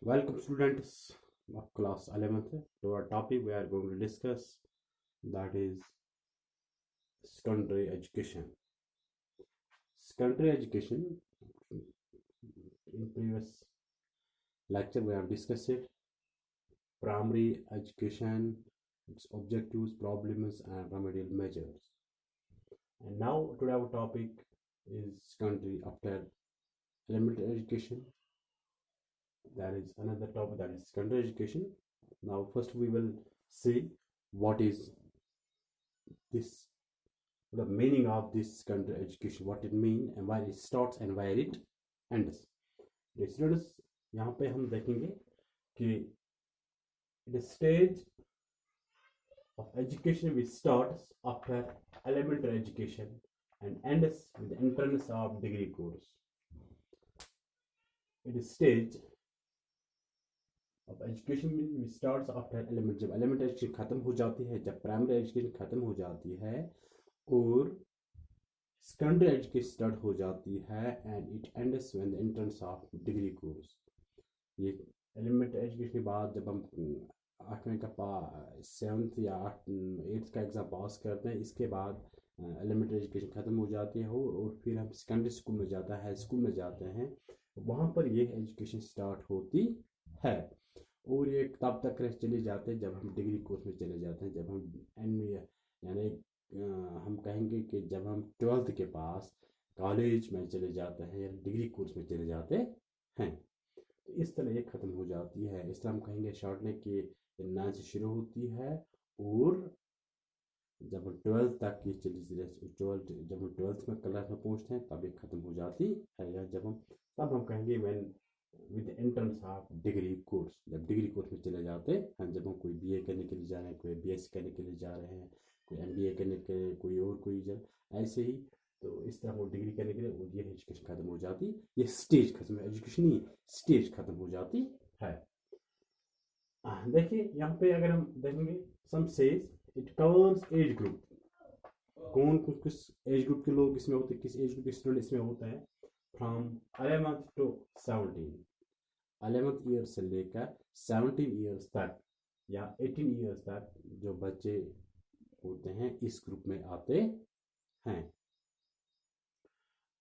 Welcome students of class 11th to our topic we are going to discuss, that is secondary education. Secondary education, in previous lecture we have discussed it. Primary education, its objectives, problems and remedial measures. And now today our topic is secondary after elementary education. There is another topic, that is secondary education. Now first we will see what is this, the meaning of this secondary education, what it means and where it starts and where it ends. Students, यहाँ पे हम देखेंगे कि the stage of education which starts after elementary education and ends with the entrance of degree course. It is stage of education which starts after elementary. जब elementary education खत्म हो जाती है, जब primary education खत्म हो जाती है और secondary education स्टार्ट हो जाती है and it ends when the entrance of degree course. ये elementary education के बाद जब हम 8वें का 7th या 8th का एग्ज़ाम पास करते हैं, इसके बाद elementary education ख़त्म हो जाती है और फिर हम secondary स्कूल में जाते हैं, हाई स्कूल में जाते हैं, वहाँ पर ये एजुकेशन स्टार्ट होती है और ये तब तक चले जाते हैं जब हम डिग्री कोर्स में चले जाते हैं, जब हम यानी हम कहेंगे कि जब हम 12th के पास कॉलेज में चले जाते हैं या डिग्री कोर्स में चले जाते हैं, तो इस तरह ये ख़त्म हो जाती है. इस तरह हम कहेंगे शॉर्टने के 9 से शुरू होती है और जब हम 12th तक ये जब हम 12th में क्लास में पहुँचते हैं तब ये ख़त्म हो जाती है. या तब हम कहेंगे when with entrance of degree course, जब डिग्री कोर्स में चले जाते हैं, जब हम कोई बीए करने के लिए जा रहे हैं, कोई बीएससी करने के लिए जा रहे हैं, कोई एमबीए करने के लिए, कोई और कोई ऐसे ही, तो इस तरह वो डिग्री करने के लिए वो ये एजुकेशन ख़त्म हो जाती, ये स्टेज खत्म है, एजुकेशन नहीं स्टेज खत्म हो जाती है. देखिए यहाँ पे अगर हम देखेंगे some says it covers age group. कौन किस एज ग्रुप के लोग इसमें होते हैं, किस एज ग्रुप के स्टूडेंट इसमें होता है, from 11th to 17, 11th year से लेकर 17 ईयर्स तक या 18 ईयर्स तक जो बच्चे होते हैं इस ग्रुप में आते हैं.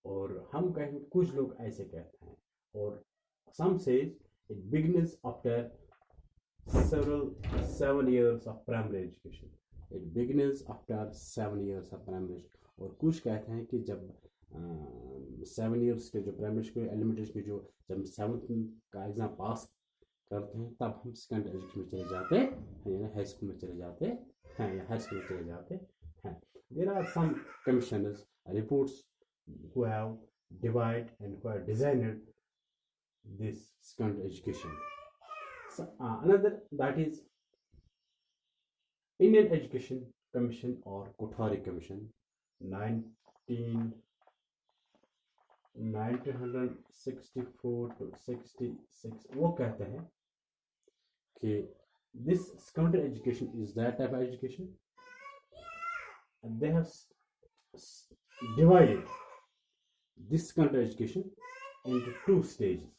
और हम कहेंगे कुछ लोग ऐसे कहते हैं, और some says it begins after seven years of primary education. It begins after 7 years of primary education. और कुछ कहते हैं कि जब 7 years के जो प्राइमरी स्कूल एलिमेंट्री स्कूल जो जब 7th का एग्ज़ाम पास करते हैं तब हम सेकेंडरी एजुकेशन में चले जाते हैं या हाई स्कूल में चले जाते हैं या हाई स्कूल में चले जाते हैं. There are some commissioners reports who have divided and who have designed this secondary education. So, another, that is Indian Education Commission or Kothari Commission 1964 to 66. वो कहते हैं कि this secondary education is that type of education, and they have divided this secondary education into 2 stages.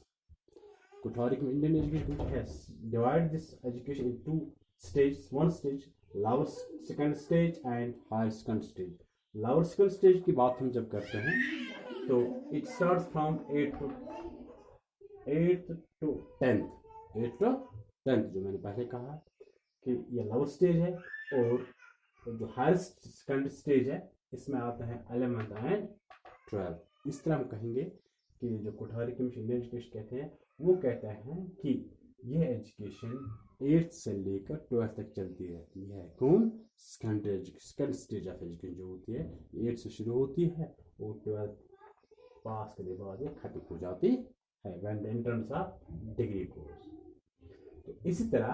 Kothari Indian Education has divided this education in 2 stages. One stage, lower second stage and higher second stage. Lower second stage की बात हम जब करते हैं तो it starts from 8th to 10th. 8th to 10th जो मैंने पहले कहा कि ये lower stage है, और जो higher second stage है इसमें आता है 11th and 12th. इस तरह हम कहेंगे कि जो कोठारी कमीशन इंडियन एजुकेशन कहते हैं वो कहता है कि यह एजुकेशन 8th से लेकर 12th तक चलती रहती है. कौन? Secondary education, second stage of education जो होती है 8th से शुरू होती है और 12th पास करने के बाद ये खत्म हो जाती है when the entrance of degree course. तो इसी तरह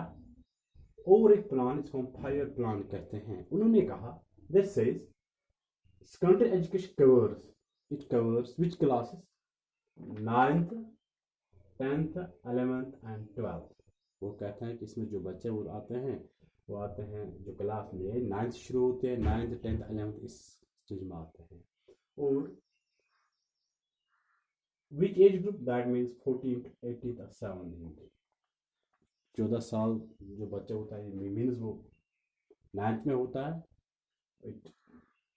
और एक प्लान, इसको हम 5 ईयर प्लान कहते हैं. उन्होंने कहा this says secondary education covers which classes, 9th, 10th, 11th and 12th. वो कहते हैं कि इसमें जो बच्चे वो आते हैं जो क्लास में 9th से शुरू होते हैं, 9th, 10th, 11th इस स्टेज में आते हैं. और which age group, that means 14th, 18th or 17th. 14 साल जो बच्चा होता है मीन्स वो 9th में होता है, इट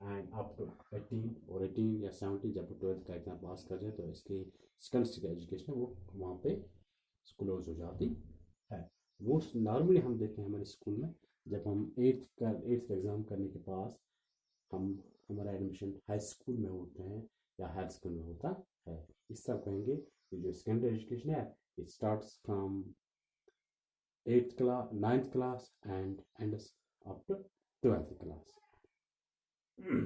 एंड अप टू 18 और 18 या 17 जब 12th का एग्जाम पास कर जाए तो इसकी सेकंड स्टेज का एजुकेशन है वो वहाँ पे क्लोज हो जाती है। वो नॉर्मली हम देखते हैं हमारे स्कूल में जब हम 8th का एग्ज़ाम करने के पास हम हमारा एडमिशन हाई स्कूल में होते हैं या हाई स्कूल में होता है। इस तरह कहेंगे कि जो सेकेंडरी एजुकेशन है it starts from 8th class 9th class and ends up to 12th class.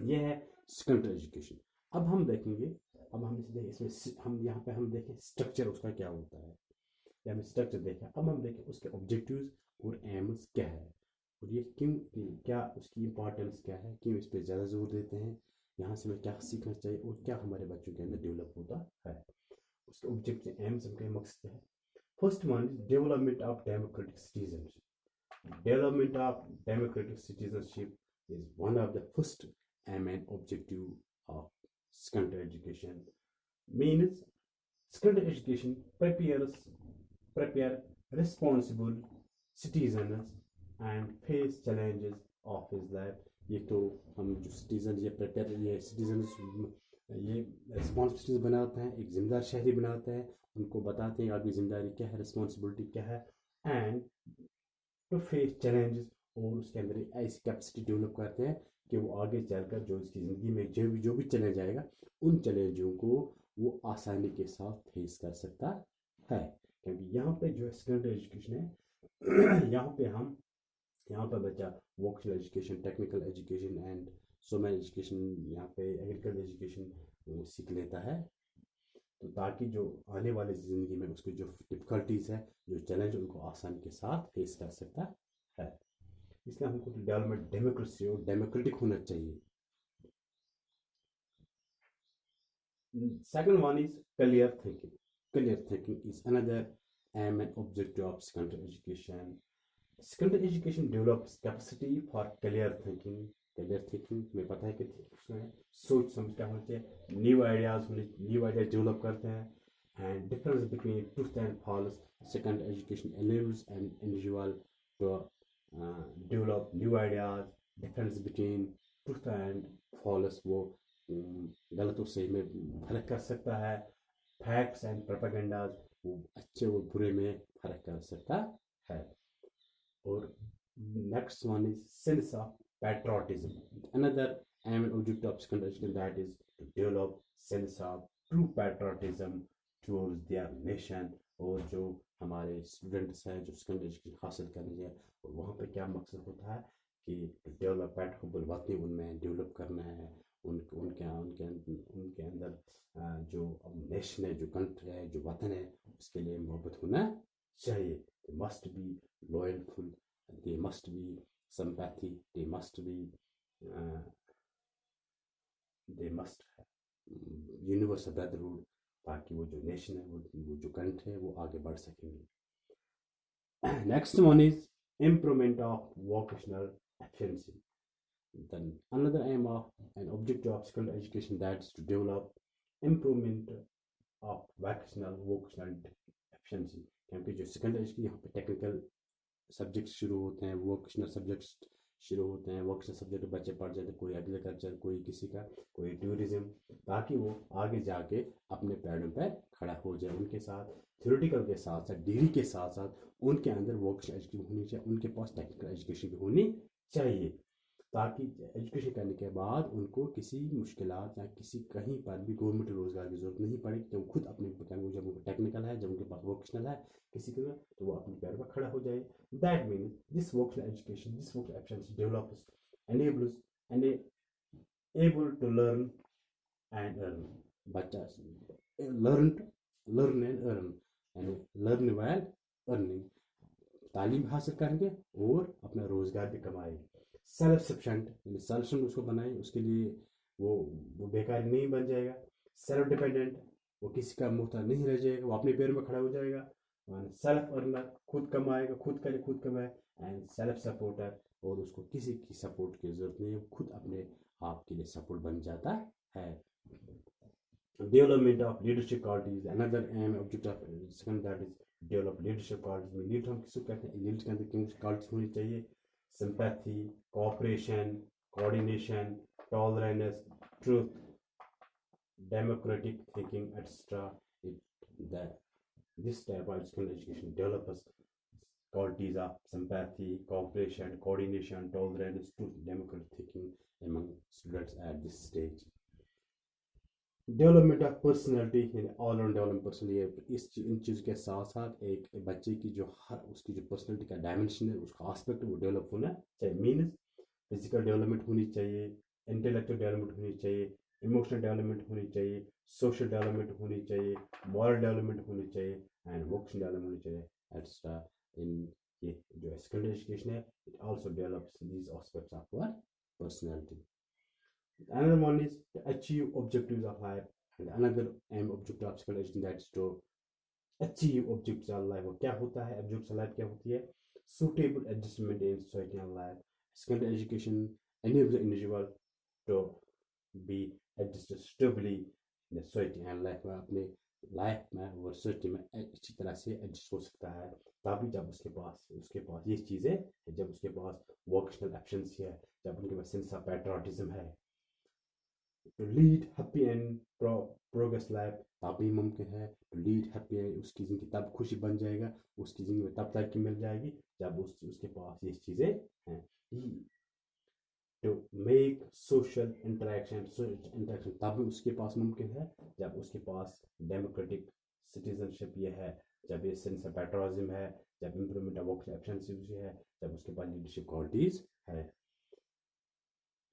ये है सेकेंडरी एजुकेशन। अब हम देखेंगे, अब हम इसमें हम यहाँ पे हम देखें स्ट्रक्चर उसका क्या होता है, या हमने स्ट्रक्चर देखा। अब हम देखें उसके ऑब्जेक्टिव्स और एम्स क्या है और ये क्यों, क्या उसकी इम्पोर्टेंस क्या है, क्यों इस पर ज़्यादा जोर देते हैं, यहाँ से हमें क्या सीखना चाहिए और क्या हमारे बच्चों के अंदर डेवलप होता है। उसके ऑब्जेक्टिव एम्स उनके मकसद क्या है। First one is development of democratic citizenship. Development of democratic citizenship is one of the first aim and objective of secondary education. Means secondary education prepare responsible citizens and face challenges of his life. ये तो हम जो citizen ये prepare ये citizens ये responsibilities बनाते हैं, एक जिम्मेदार शहरी बनाते हैं, उनको बताते हैं आपकी जिम्मेदारी क्या है, रिस्पॉन्सिबिलिटी क्या है, एंड टू फेस चैलेंजेस, और उसके अंदर ऐसी कैपेसिटी डेवलप करते हैं कि वो आगे चलकर जो उसकी ज़िंदगी में जो भी चैलेंज आएगा उन चैलेंजों को वो आसानी के साथ फेस कर सकता है। क्योंकि यहाँ पे जो सेकेंडरी एजुकेशन है यहाँ पे बच्चा vocational education, technical education and Samuel education, यहाँ पे एग्रीकल्चर एजुकेशन सीख लेता है, तो ताकि जो आने वाली ज़िंदगी में उसकी जो डिफ़िकल्टीज़ है, जो चैलेंज उनको आसानी के साथ फेस कर सकता है। इसलिए हमको डेवलपमेंट डेमोक्रेसी और डेमोक्रेटिक होना चाहिए। Second one is clear thinking. Clear thinking is another aim and objective of secondary education. Secondary education develops capacity for clear thinking. Clear thinking में पता है कि सोच समझ क्या होना चाहिए, न्यू आइडियाज डेवलप करते हैं, and difference between truth and false. Secondary education enables an individual to develop new ideas. Difference between truth and false, वो गलत और सही में फर्क कर सकता है। फैक्ट्स एंड प्रोपेगेंडाज, वो अच्छे और बुरे में फर्क कर सकता है। और next one is sense of patriotism. Another aim and objective of secondary education that is to develop sense of true patriotism towards their nation. और जो हमारे स्टूडेंट्स हैं जो सेकेंडरी एजुकेशन हासिल करने जाए, और वहाँ पे क्या मकसद होता है कि डेवलप पैट्रियोटिज्म वतनी उनमें डेवलप करना है, उनके अंदर जो नेशन है, जो कंट्री है, जो वतन है, उसके लिए मोहब्बत होना चाहिए। They must be loyalful, they must be sympathy, they must universal brotherhood, ताकि वो जो नेशन है, वो जो कंट्री है, वो आगे बढ़ सकेंगे। Next one is improvement of vocational efficiency. Then another aim of an objective of secondary education that's to develop improvement of vocational efficiency। क्योंकि जो सेकेंडरी एजुकेशन यहाँ पे टेक्निकल सब्जेक्ट्स शुरू होते हैं, वोकेशनल सब्जेक्ट्स शुरू होते हैं। वोकेशनल सब्जेक्ट बच्चे पढ़ जाते हैं, कोई एग्रीकल्चर, कोई किसी का, कोई टूरिज्म, ताकि वो आगे जाके अपने पैरों पर खड़ा हो जाए। उनके साथ थ्योरेटिकल के साथ साथ डिग्री के साथ साथ उनके अंदर वोकेशनल एजुकेशन होनी चाहिए, उनके पास टेक्निकल एजुकेशन भी होनी चाहिए, ताकि एजुकेशन करने के बाद उनको किसी मुश्किलात या किसी कहीं पर भी गवर्नमेंट रोजगार की जरूरत नहीं पड़ेगी। जब खुद अपने जब उनको टेक्निकल है, जब उनके पास वोकेशनल है किसी के, तो वो अपने पैर पर खड़ा हो जाए। That means this vocational education, this vocational efficiency develops able to learn and earn। बच्चा learn and earn, यानी learn while earning, तालीम हासिल करेंगे और अपना रोजगार भी कमाएंगे। सेल्फ सफिशिएंट, यानी सेल्फ उसको बनाए, उसके लिए वो बेकार नहीं बन जाएगा। सेल्फ डिपेंडेंट, वो किसी का मोहताज नहीं रह जाएगा, वो अपने पैर में खड़ा हो जाएगा। सेल्फ अर्नर, खुद कमाएगा, खुद करे खुद कमाए। एंड सेल्फ सपोर्टर, और उसको किसी की सपोर्ट की जरूरत नहीं है, खुद अपने आप के लिए सपोर्ट बन जाता है। Development of leadership qualities, another aim object of second that is develop leadership qualities में लीड हम किसको कहते हैं, लीड के अंदर किन क्वालिटीज होनी चाहिए, sympathy, cooperation, coordination, tolerance, truth, democratic thinking, etc. This type of skill education develops qualities of sympathy, cooperation, coordination, tolerance, to democratic thinking among students at this stage. Development of personality यानी all-round development personality, इस इन चीज़ के साथ साथ एक बच्चे की जो हर उसकी जो पर्सनैलिटी का डायमेंशन है, उसका आस्पेक्ट वो डेवलप होना चाहिए। मीन्स फिजिकल डेवलपमेंट होनी चाहिए, इंटेलेक्चुअल डेवलपमेंट होनी चाहिए, इमोशनल डेवलपमेंट होनी चाहिए, सोशल डेवलपमेंट होनी चाहिए, मॉरल डेवलपमेंट होनी चाहिए एंड वोकेशनल डेवलपमेंट होनी चाहिए एक्स्ट्रा। इन ये जो सेकेंडरी एजुकेशन है, it also develops these aspects of our personality. Another one is to achieve objectives of life, and another aim objective of secondary education, that is to achieve objectives of life। और क्या होता है objectives of life, क्या होती है, suitable adjustment in society and life। Secondary education enables the individual to be adjusted stably in the society and life, में अपने life में और सोसाइटी में अच्छी तरह से एडजस्ट हो सकता है। तभी जब उसके पास ये चीज़ें, जब उसके पास वोकेशनल एफिशिएंसी है, जब उनके पास सेंस ऑफ पैट्रियोटिज्म है, to lead happy and progress life, तभी मुमकिन है। to lead happy है, उसकी ज़िंदगी तब खुशी बन जाएगा, उसकी ज़िंदगी में तब तरक्की मिल जाएगी जब उसके पास ये चीज़ें हैं। to make social interaction तभी उसके पास मुमकिन है जब उसके पास डेमोक्रेटिक सिटीजनशिप ये है, जब ये सेंस ऑफ पैट्रियोटिज्म है, जब इम्प्रूवमेंट ऑफ वोकेशनल एफिशिएंसी है, जब उसके पास लीडरशिप क्वालिटीज है।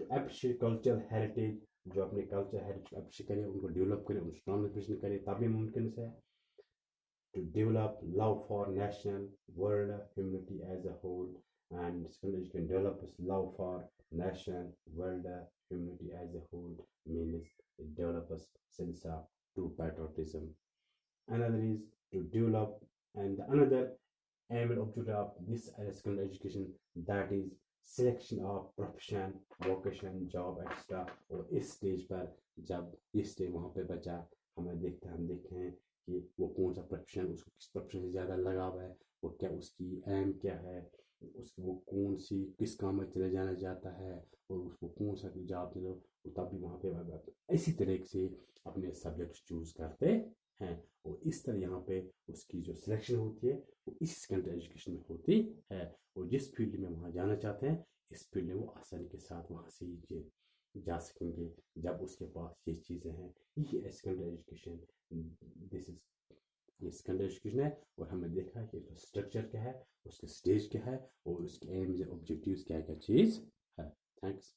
to appreciate cultural heritage, जो अपने कल्चर हेरिटेज अप्रिशिएट करें, उनको डेवलप करें, उनको ट्रांसमिशन करें, तभी मुमकिन है। to develop love for nation, world, humanity as a whole, and secondary can develop love for nation, world, humanity as a whole, means it develops sense of true patriotism. Another is to develop, and another aim and objective of this secondary education, that is selection of profession, vocation, job extra. और इस stage पर जब इस stage वहाँ पे बचा, हम देखते हैं कि वो कौन सा प्रोफेशन, उसको किस प्रोफेशन से ज़्यादा लगाव है, वो क्या उसकी एम क्या है, उसको वो कौन सी किस काम में चले जाना चाहता है, और उसको कौन सा जॉब मिले, तब भी वहाँ पे इसी तरह से अपने सब्जेक्ट चूज़ करते हैं। और इस तरह यहाँ पे उसकी जो सिलेक्शन होती है वो इस सेकेंडरी एजुकेशन में होती है, और जिस फील्ड में वहाँ जाना चाहते हैं, इस फील्ड में वो आसानी के साथ वहाँ से जा सकेंगे जब उसके पास ये चीज़ें हैं। ये सेकेंडरी एजुकेशन, दिस इज ये सेकेंडरी एजुकेशन है। और हमने देखा है कि उसका स्ट्रक्चर क्या है, उसके स्टेज क्या है, और उसके एम्स ऑब्जेक्टिव्स क्या क्या चीज़ है। थैंक्स।